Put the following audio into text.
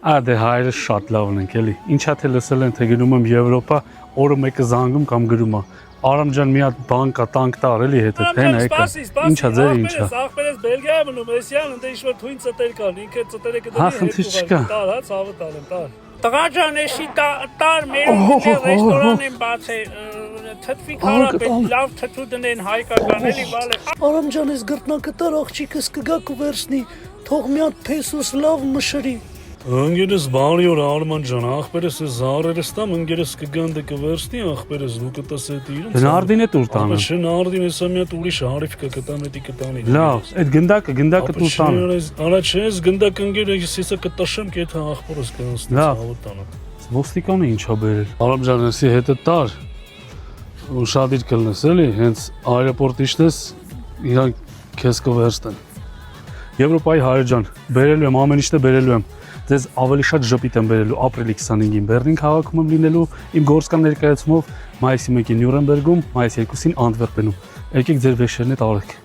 Դե հայրը շատ լավն են, էլի։ Ինչա թե լսել են, թե գնում եմ Եվրոպա, օրը մեկը զանգում կամ գրում է։ Արամ ջան, մի հատ բան կա, տանկ տար էլի հետը, հենա եկա։ Ինչա ձեր ինչա։ Ախպերս Բելգիա մնում, էսյան ընդ ինչ-որ թույն ծտեր կան, ինքը ծտերը Հա, խնդիր չկա։ տար, հա, ցավը տալեմ, տար։ Տղա ջան, էսի տար մեր ռեստորան են բացել, թթվի քարապետ, լավ թթու դնեն հայկական էլի, բալե։ Արամ ջան, ես գրտնակը տար աղջիկս կգա կվերցնի, թող մի հատ փեսուս լավ մշրի։ Ընկերս բարի օր Արման ջան, ախպերս է զարերս տամ, ընկերս կգանդը կվերցնի, ախպերս դու կտես էդ իրեն։ Նարդին է տուր տանը։ Չէ, նարդին էսա մի հատ ուրիշ հարիվ կտամ, էդի կտանի։ Լավ, այդ գնդակը տուր տանը։ Արա չէ, ես գնդակ ընկերը ես կտաշեմ, կեթ ախպորս կանցնի ցավը տանը։ Ոստիկանը ինչա բերել։ Արամ ջան, էսի հետը տար։ Ու շատ իր կլնես էլի, հենց այրապորտիշնես իրանք քեզ կվերցնեն։ Եվրոպայի հայր ջան, բերելու եմ ամեն ինչը բերելու եմ։ Ձեզ ավելի շատ ժպիտ եմ բերելու ապրիլի 25-ին Բեռլին քաղաքում եմ լինելու իմ գործական ներկայացումով, մայիսի 1-ին Նյուրնբերգում, մայիսի 2-ին Անտվերպենում։ Եկեք ձեր վեշերն էլ արեք։